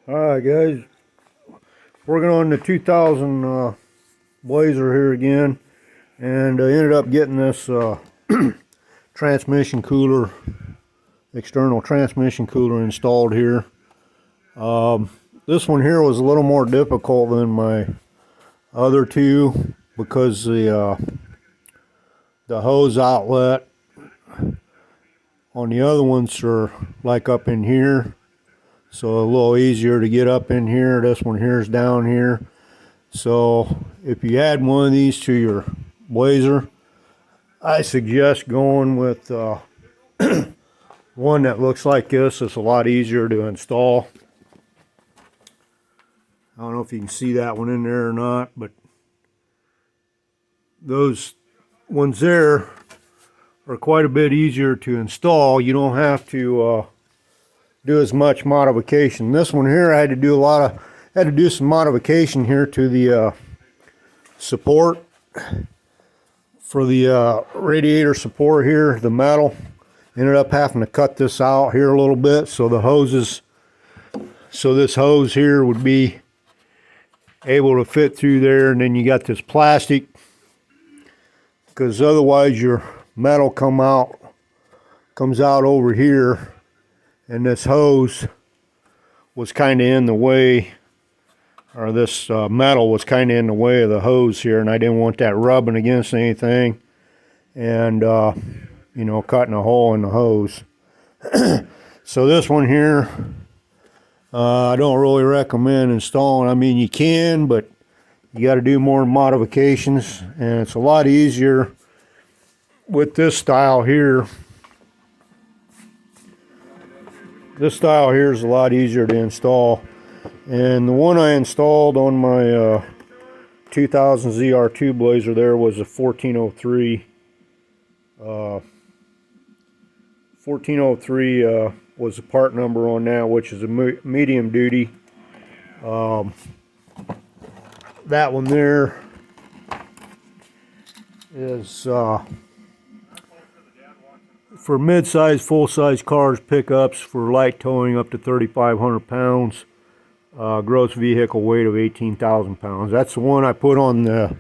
Alright guys, working on the 2000 Blazer here again, and I ended up getting this transmission cooler, external transmission cooler installed here. This one here was a little more difficult than my other two because the hose outlet on the other ones are like up in here. So a little easier to get up in here. This one here is down here. So if you add one of these to your Blazer, I suggest going with one that looks like this. It's a lot easier to install. I don't know if you can see that one in there or not, but those ones there are quite a bit easier to install. You don't have to do as much modification. This one here, I had to do some modification here to the support for the radiator support here, the metal. Ended up having to cut this out here a little bit so this hose here would be able to fit through there, and then you got this plastic, because otherwise your metal comes out over here, and this hose was kind of in the way, or this metal was kind of in the way of the hose here, and I didn't want that rubbing against anything and you know, cutting a hole in the hose. So this one here, I don't really recommend installing. I mean, you can, but you got to do more modifications, and it's a lot easier with this style here. This style here is a lot easier to install, and the one I installed on my 2000 ZR2 Blazer there was a 1403. 1403 was the part number on that, which is a medium duty. That one there is for mid-size, full-size cars, pickups for light towing up to 3,500 pounds, gross vehicle weight of 18,000 pounds. That's the one I put on the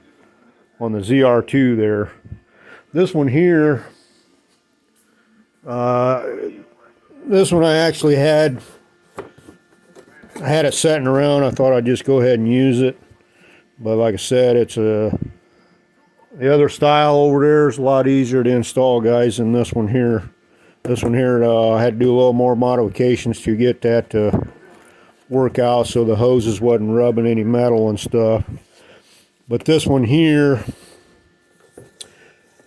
ZR2 there. This one here, this one I actually had it sitting around. I thought I'd just go ahead and use it, but like I said, it's the other style over there is a lot easier to install, guys, than this one here. This one here, I had to do a little more modifications to get that to work out so the hoses wasn't rubbing any metal and stuff. But this one here,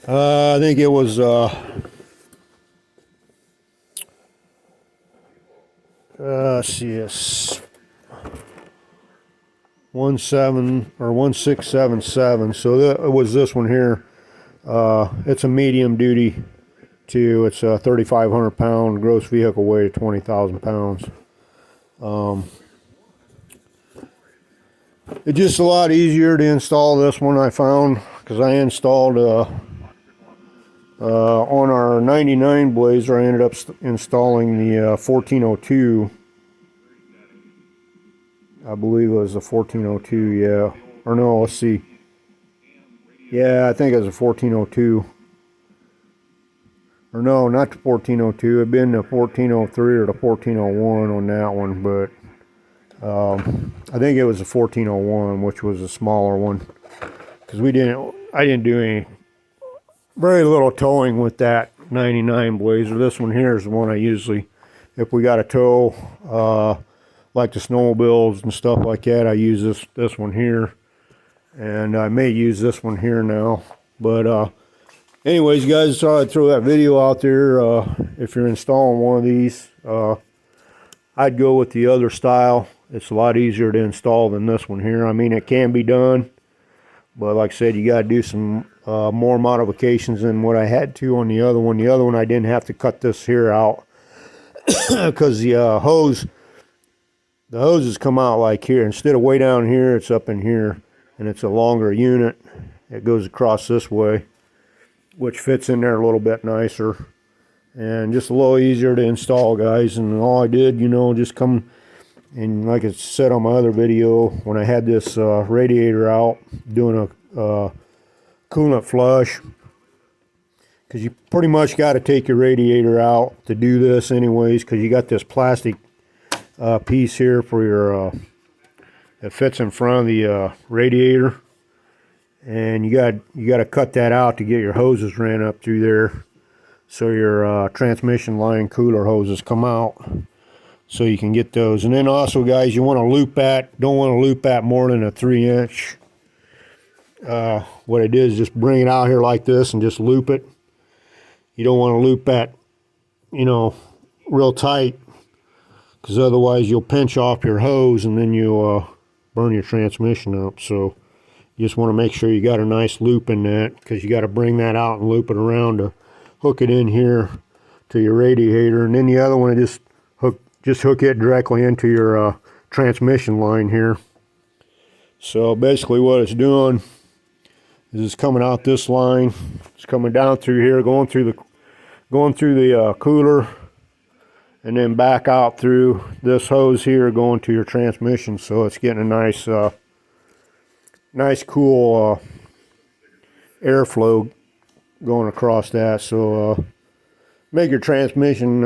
I think it was let's see, it's 1677. So it was this one here. It's a medium duty too. It's a 3,500 pound gross vehicle weight of 20,000 pounds. It's just a lot easier to install this one, I found, because I installed on our 99 Blazer, I ended up installing the 1402. I believe it was a 1402, yeah. Or no, let's see. Yeah, I think it was a 1402. Or no, not the 1402. It'd been the 1403 or the 1401 on that one, but I think it was a 1401, which was a smaller one, because I didn't do very little towing with that 99 Blazer. This one here is the one I usually, if we got a tow, like the snowmobiles and stuff like that, I use this one here, and I may use this one here now. But anyways, guys, I thought I'd throw that video out there. If you're installing one of these, I'd go with the other style. It's a lot easier to install than this one here. I mean, it can be done, but like I said, you got to do some more modifications than what I had to on the other one. The other one, I didn't have to cut this here out because the hoses come out like here. Instead of way down here, it's up in here, and it's a longer unit. It goes across this way, which fits in there a little bit nicer and just a little easier to install, guys. And all I did, you know, just come And like I said on my other video, when I had this radiator out doing a coolant flush, because you pretty much got to take your radiator out to do this anyways, because you got this plastic piece here for your that fits in front of the radiator, and you got to cut that out to get your hoses ran up through there, so your transmission line cooler hoses come out, so you can get those. And then also, guys, you want to loop that. Don't want to loop that more than a 3-inch. What I did is just bring it out here like this and just loop it. You don't want to loop that, you know, real tight, because otherwise you'll pinch off your hose and then you'll burn your transmission up. So you just want to make sure you got a nice loop in that, because you got to bring that out and loop it around to hook it in here to your radiator. And then the other one, just hook it directly into your transmission line here. So basically what it's doing is it's coming out this line. It's coming down through here, going through the cooler, and then back out through this hose here, going to your transmission. So it's getting a nice cool airflow going across that. So make your transmission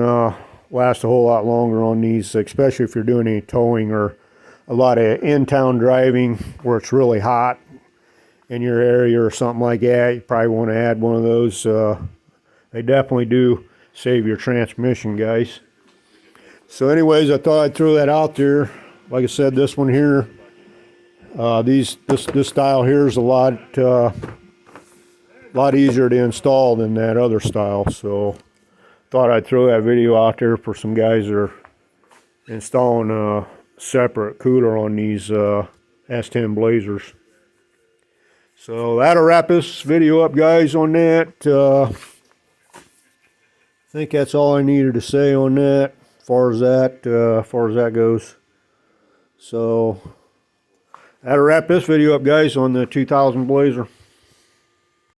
last a whole lot longer on these, especially if you're doing any towing or a lot of in-town driving where it's really hot in your area or something like that. You probably want to add one of those. They definitely do save your transmission, guys. So anyways, I thought I'd throw that out there. Like I said, this one here, this style here is a lot easier to install than that other style. So thought I'd throw that video out there for some guys that are installing a separate cooler on these S10 Blazers. So that'll wrap this video up, guys, on that. I think that's all I needed to say on that, as far as that goes. So that'll wrap this video up, guys, on the 2000 Blazer.